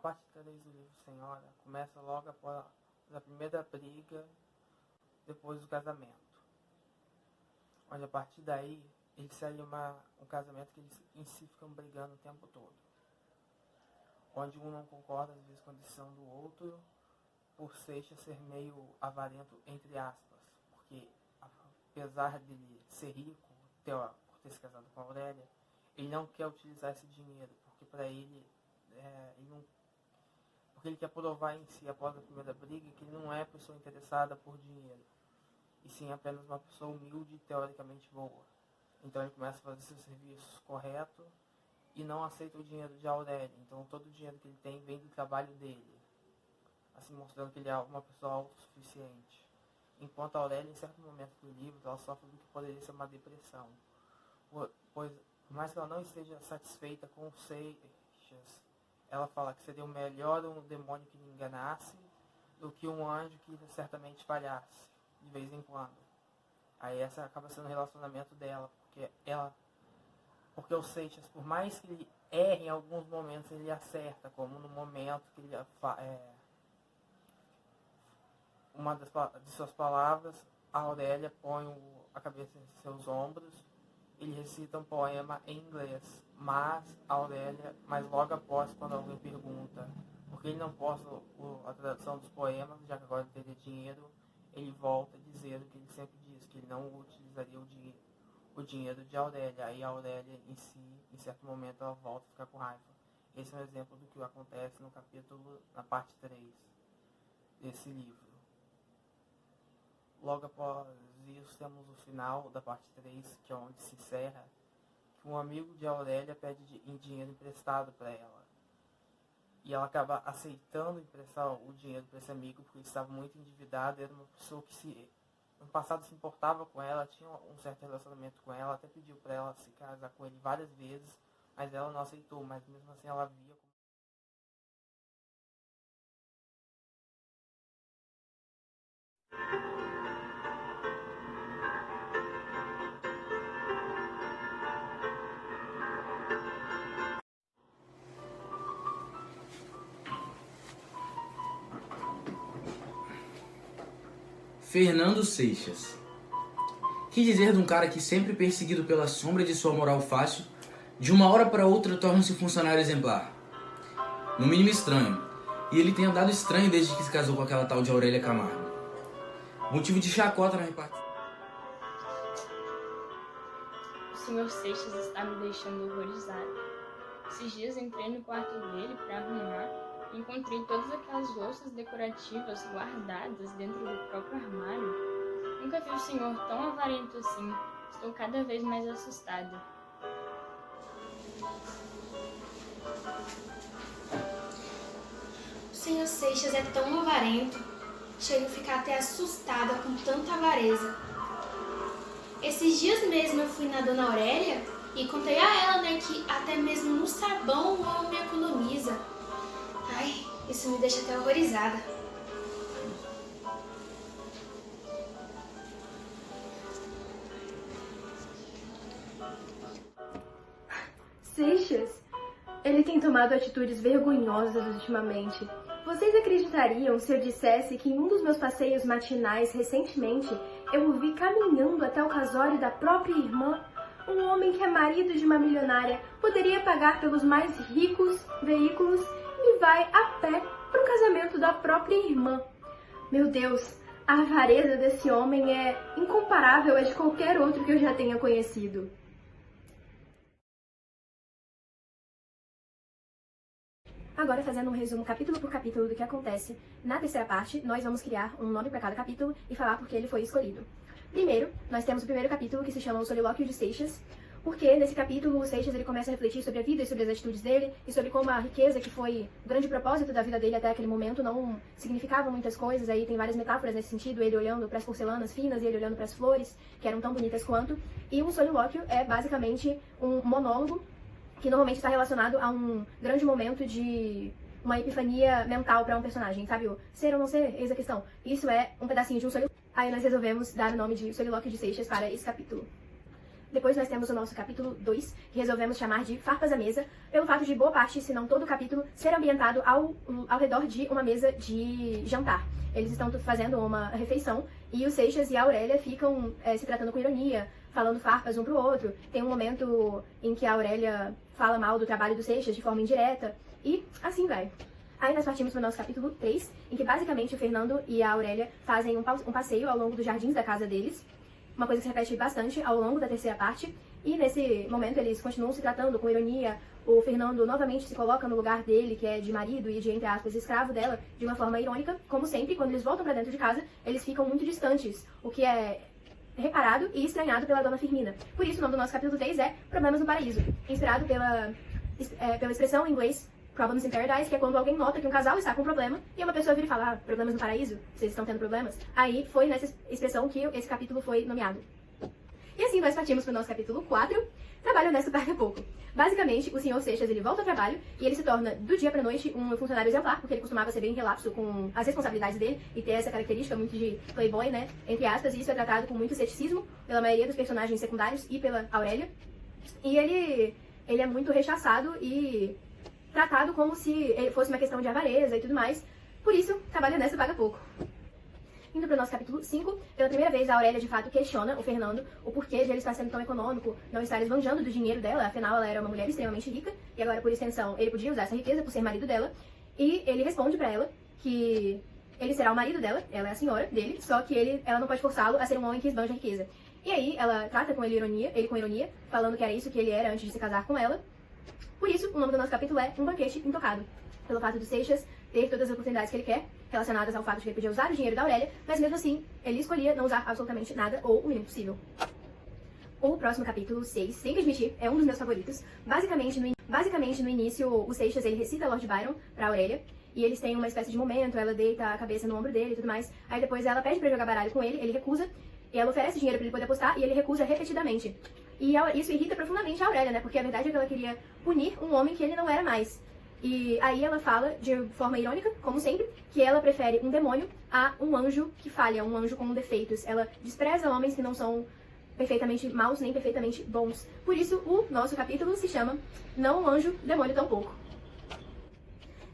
parte 3 do livro Senhora começa logo após a primeira briga, depois do casamento. Onde a partir daí, ele segue um casamento que eles em si ficam brigando o tempo todo. Onde um não concorda às vezes com a decisão do outro, por Seixas ser meio avarento, entre aspas. Porque apesar dele ser rico, por ter se casado com a Aurélia, ele não quer utilizar esse dinheiro, porque para ele, porque ele quer provar em si, após a primeira briga, que ele não é pessoa interessada por dinheiro, e sim apenas uma pessoa humilde e teoricamente boa. Então ele começa a fazer seus serviços corretos e não aceita o dinheiro de Aurélia. Então todo o dinheiro que ele tem vem do trabalho dele, assim mostrando que ele é uma pessoa autossuficiente. Enquanto a Aurélia, em certo momento do livro, ela sofre do que poderia ser uma depressão. Pois, por mais que ela não esteja satisfeita com o Seixas, ela fala que seria melhor um demônio que lhe enganasse do que um anjo que certamente falhasse, de vez em quando. Aí essa acaba sendo o relacionamento dela, porque o Seixas, por mais que ele erre em alguns momentos, ele acerta, como no momento que ele uma de suas palavras, a Aurélia põe a cabeça em seus ombros. Ele recita um poema em inglês, mas logo após, quando alguém pergunta por que ele não posta a tradução dos poemas, já que agora ele teria dinheiro, ele volta a dizer o que ele sempre diz, que ele não utilizaria o dinheiro de Aurélia. Aí a Aurélia em si, em certo momento, ela volta a ficar com raiva. Esse é um exemplo do que acontece na parte 3 desse livro. Logo após isso, temos o final da parte 3, que é onde se encerra, que um amigo de Aurélia pede dinheiro emprestado para ela. E ela acaba aceitando emprestar o dinheiro para esse amigo, porque ele estava muito endividado, era uma pessoa que no passado se importava com ela, tinha um certo relacionamento com ela, até pediu para ela se casar com ele várias vezes, mas ela não aceitou, mas mesmo assim ela via como... Fernando Seixas. Que dizer de um cara que, sempre perseguido pela sombra de sua moral fácil, de uma hora para outra torna-se funcionário exemplar? No mínimo estranho. E ele tem andado estranho desde que se casou com aquela tal de Aurélia Camargo. Motivo de chacota na repartição. O Sr. Seixas está me deixando horrorizado. Esses dias entrei no quarto dele para arrumar e encontrei todas aquelas louças decorativas guardadas dentro do próprio armário. Nunca vi o senhor tão avarento assim. Estou cada vez mais assustada. O Sr. Seixas é tão avarento. Chego a ficar até assustada com tanta avareza. Esses dias mesmo eu fui na Dona Aurélia e contei a ela, que até mesmo no sabão o homem economiza. Ai, isso me deixa até horrorizada. Seixas? Ele tem tomado atitudes vergonhosas ultimamente. Vocês acreditariam se eu dissesse que em um dos meus passeios matinais recentemente eu o vi caminhando até o casório da própria irmã? Um homem que é marido de uma milionária poderia pagar pelos mais ricos veículos e vai a pé para o casamento da própria irmã. Meu Deus, a avareza desse homem é incomparável a de qualquer outro que eu já tenha conhecido. Agora, fazendo um resumo capítulo por capítulo do que acontece na terceira parte, nós vamos criar um nome para cada capítulo e falar por que ele foi escolhido. Primeiro, nós temos o primeiro capítulo que se chama O Solilóquio de Seixas, porque nesse capítulo o Seixas ele começa a refletir sobre a vida e sobre as atitudes dele e sobre como a riqueza, que foi o grande propósito da vida dele até aquele momento, não significava muitas coisas. Aí tem várias metáforas nesse sentido, ele olhando para as porcelanas finas e ele olhando para as flores, que eram tão bonitas quanto. E um solilóquio é basicamente um monólogo que normalmente está relacionado a um grande momento de uma epifania mental para um personagem, sabe? O ser ou não ser, eis a questão. Isso é um pedacinho de um solilóquio. Aí nós resolvemos dar o nome de Solilóquio de Seixas para esse capítulo. Depois nós temos o nosso capítulo 2, que resolvemos chamar de Farpas à Mesa, pelo fato de boa parte, se não todo o capítulo, ser ambientado ao redor de uma mesa de jantar. Eles estão fazendo uma refeição e o Seixas e a Aurélia ficam se tratando com ironia, falando farpas um pro outro. Tem um momento em que a Aurélia fala mal do trabalho do Seixas de forma indireta e assim vai. Aí nós partimos para o nosso capítulo 3, em que basicamente o Fernando e a Aurélia fazem um passeio ao longo dos jardins da casa deles, uma coisa que se repete bastante ao longo da terceira parte, e nesse momento eles continuam se tratando com ironia. O Fernando novamente se coloca no lugar dele, que é de marido e de, entre aspas, escravo dela, de uma forma irônica. Como sempre, quando eles voltam para dentro de casa, eles ficam muito distantes, o que é reparado e estranhado pela dona Firmina. Por isso, o nome do nosso capítulo 3 é Problemas no Paraíso, inspirado pela expressão em inglês Problems in Paradise, que é quando alguém nota que um casal está com um problema e uma pessoa vira e fala, problemas no paraíso? Vocês estão tendo problemas? Aí foi nessa expressão que esse capítulo foi nomeado. E assim nós partimos para o nosso capítulo 4, Trabalho Honesto Paga Pouco. Basicamente, o Sr. Seixas ele volta ao trabalho e ele se torna, do dia pra noite, um funcionário exemplar, porque ele costumava ser bem relapso com as responsabilidades dele e ter essa característica muito de playboy, né, entre aspas, e isso é tratado com muito ceticismo pela maioria dos personagens secundários e pela Aurélia. E ele é muito rechaçado e tratado como se fosse uma questão de avareza e tudo mais. Por isso, trabalho honesto paga pouco. Indo para o nosso capítulo 5, pela primeira vez a Aurélia de fato questiona o Fernando o porquê de ele estar sendo tão econômico, não estar esbanjando do dinheiro dela, afinal ela era uma mulher extremamente rica, e agora por extensão ele podia usar essa riqueza por ser marido dela, e ele responde para ela que ele será o marido dela, ela é a senhora dele, só que ela não pode forçá-lo a ser um homem que esbanja a riqueza. E aí ela trata com ele com ironia, falando que era isso que ele era antes de se casar com ela. Por isso, o nome do nosso capítulo é Um Banquete Intocado, pelo fato do Seixas ter todas as oportunidades que ele quer, relacionadas ao fato de que ele podia usar o dinheiro da Aurélia, mas mesmo assim, ele escolhia não usar absolutamente nada ou o mínimo possível. O próximo capítulo, 6, sem admitir, é um dos meus favoritos. Basicamente, no início, o Seixas ele recita Lord Byron pra Aurélia, e eles têm uma espécie de momento, ela deita a cabeça no ombro dele e tudo mais. Aí depois ela pede pra jogar baralho com ele recusa, e ela oferece dinheiro pra ele poder apostar, e ele recusa repetidamente. E isso irrita profundamente a Aurélia, né? Porque a verdade é que ela queria punir um homem que ele não era mais. E aí ela fala, de forma irônica, como sempre, que ela prefere um demônio a um anjo que falha, um anjo com defeitos. Ela despreza homens que não são perfeitamente maus nem perfeitamente bons. Por isso, o nosso capítulo se chama Não um anjo, demônio tampouco.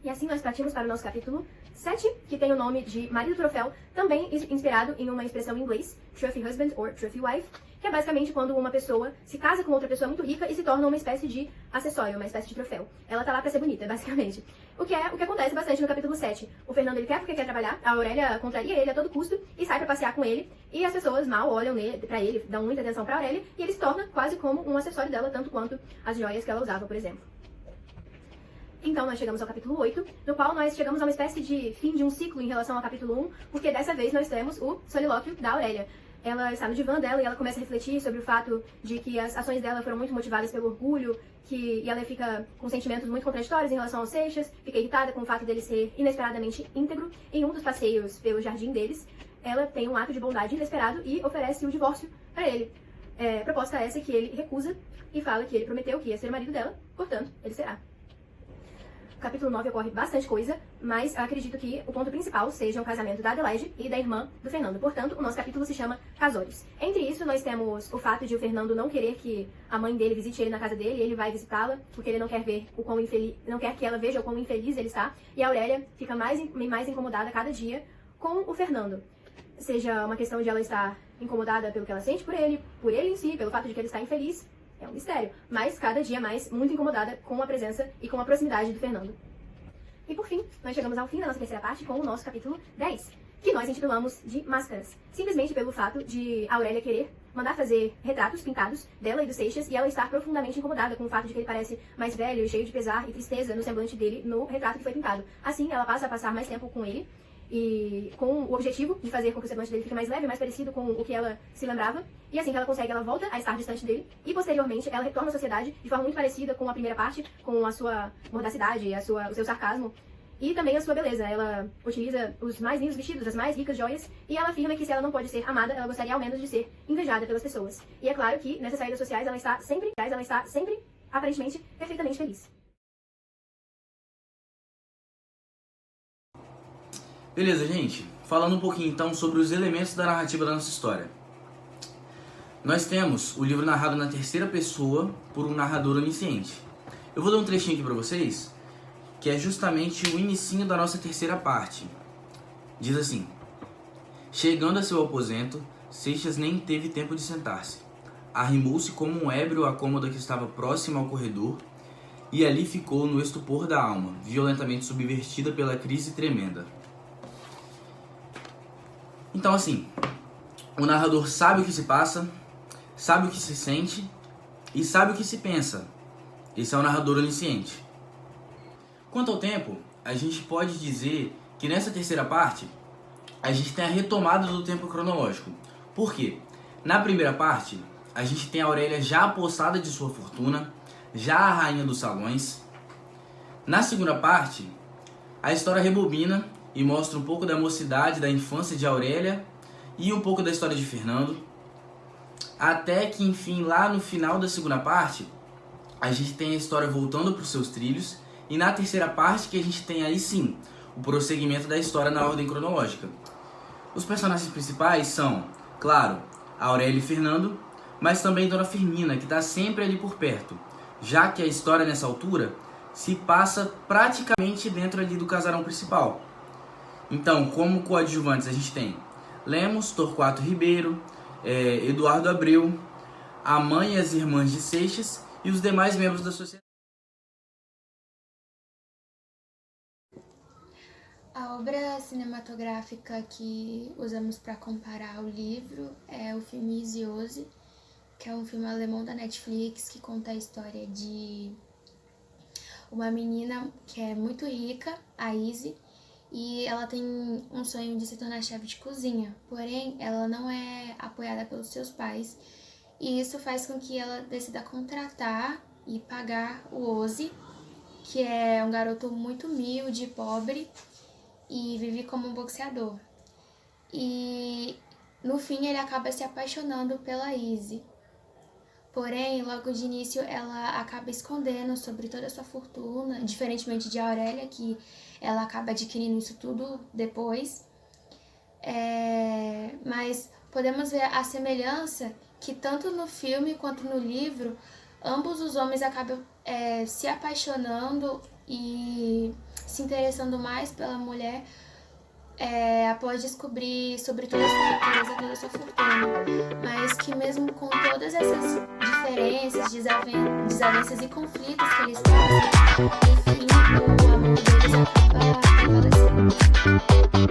E assim nós partimos para o nosso capítulo 7, que tem o nome de Marido Troféu, também inspirado em uma expressão em inglês, Trophy Husband or Trophy Wife, que é basicamente quando uma pessoa se casa com outra pessoa muito rica e se torna uma espécie de acessório, uma espécie de troféu. Ela tá lá pra ser bonita, basicamente. O que acontece bastante no capítulo 7. O Fernando ele quer porque quer trabalhar, a Aurélia contraria ele a todo custo e sai pra passear com ele, e as pessoas mal olham pra ele, dão muita atenção pra Aurélia, e ele se torna quase como um acessório dela, tanto quanto as joias que ela usava, por exemplo. Então nós chegamos ao capítulo 8, no qual nós chegamos a uma espécie de fim de um ciclo em relação ao capítulo 1, porque dessa vez nós temos o solilóquio da Aurélia. Ela está no divã dela e ela começa a refletir sobre o fato de que as ações dela foram muito motivadas pelo orgulho, e ela fica com sentimentos muito contraditórios em relação aos Seixas, fica irritada com o fato dele ser inesperadamente íntegro. Em um dos passeios pelo jardim deles, ela tem um ato de bondade inesperado e oferece o divórcio para ele. Proposta essa que ele recusa e fala que ele prometeu que ia ser o marido dela, portanto, ele será. No capítulo 9 ocorre bastante coisa, mas eu acredito que o ponto principal seja o casamento da Adelaide e da irmã do Fernando. Portanto, o nosso capítulo se chama Casórios. Entre isso, nós temos o fato de o Fernando não querer que a mãe dele visite ele na casa dele, e ele vai visitá-la, porque ele não quer ver o quão infeliz, não quer que ela veja o quão infeliz ele está. E a Aurélia fica mais incomodada a cada dia com o Fernando. Seja uma questão de ela estar incomodada pelo que ela sente por ele em si, pelo fato de que ele está infeliz. É um mistério, mas cada dia mais muito incomodada com a presença e com a proximidade do Fernando. E por fim, nós chegamos ao fim da nossa terceira parte com o nosso capítulo 10, que nós intitulamos de Máscaras, simplesmente pelo fato de a Aurélia querer mandar fazer retratos pintados dela e do Seixas e ela estar profundamente incomodada com o fato de que ele parece mais velho, cheio de pesar e tristeza no semblante dele no retrato que foi pintado. Assim, ela passa a passar mais tempo com ele, e com o objetivo de fazer com que o semblante dele fique mais leve, mais parecido com o que ela se lembrava. E assim que ela consegue, ela volta a estar distante dele. E posteriormente, ela retorna à sociedade de forma muito parecida com a primeira parte, com a sua mordacidade, o seu sarcasmo. E também a sua beleza. Ela utiliza os mais lindos vestidos, as mais ricas joias. E ela afirma que se ela não pode ser amada, ela gostaria ao menos de ser invejada pelas pessoas. E é claro que nessas saídas sociais ela está sempre aparentemente, perfeitamente feliz. Beleza, gente. Falando um pouquinho então sobre os elementos da narrativa da nossa história. nós temos o livro narrado na terceira pessoa por um narrador onisciente. Eu vou dar um trechinho aqui para vocês, que é justamente o inicinho da nossa terceira parte. Diz assim: chegando a seu aposento, Seixas nem teve tempo de sentar-se. Arrimou-se como um ébrio à cômoda que estava próxima ao corredor e ali ficou no estupor da alma, violentamente subvertida pela crise tremenda. Então, assim, o narrador sabe o que se passa, sabe o que se sente e sabe o que se pensa. Esse é o narrador onisciente. Quanto ao tempo, a gente pode dizer que nessa terceira parte a gente tem a retomada do tempo cronológico. Por quê? Na primeira parte, a gente tem a Aurélia já apossada de sua fortuna, já a rainha dos salões. Na segunda parte, a história rebobina e mostra um pouco da mocidade, da infância de Aurélia e um pouco da história de Fernando. Até que, enfim, lá no final da segunda parte, a gente tem a história voltando para os seus trilhos. E na terceira parte que a gente tem aí sim o prosseguimento da história na ordem cronológica. Os personagens principais são, claro, Aurélia e Fernando, mas também Dona Firmina, que está sempre ali por perto, já que a história nessa altura se passa praticamente dentro ali do casarão principal. Então, como coadjuvantes a gente tem Lemos, Torquato Ribeiro, Eduardo Abreu, a mãe e as irmãs de Seixas e os demais membros da sociedade. A obra cinematográfica que usamos para comparar o livro é o filme Easy Ozzy, que é um filme alemão da Netflix que conta a história de uma menina que é muito rica, a Izzy, e ela tem um sonho de se tornar chefe de cozinha, porém ela não é apoiada pelos seus pais, e isso faz com que ela decida contratar e pagar o Ozzy, que é um garoto muito humilde e pobre, e vive como um boxeador. E no fim ele acaba se apaixonando pela Izzy. Porém, logo de início ela acaba escondendo sobre toda a sua fortuna, diferentemente de Aurélia, que ela acaba adquirindo isso tudo depois. Mas podemos ver a semelhança que tanto no filme quanto no livro, ambos os homens acabam se apaixonando e se interessando mais pela mulher após descobrir sobre toda a sua riqueza, toda a sua fortuna. Mas que mesmo com todas essas diferenças, desavenças e conflitos que eles trazem, enfim, o amor deles acaba prevalecendo.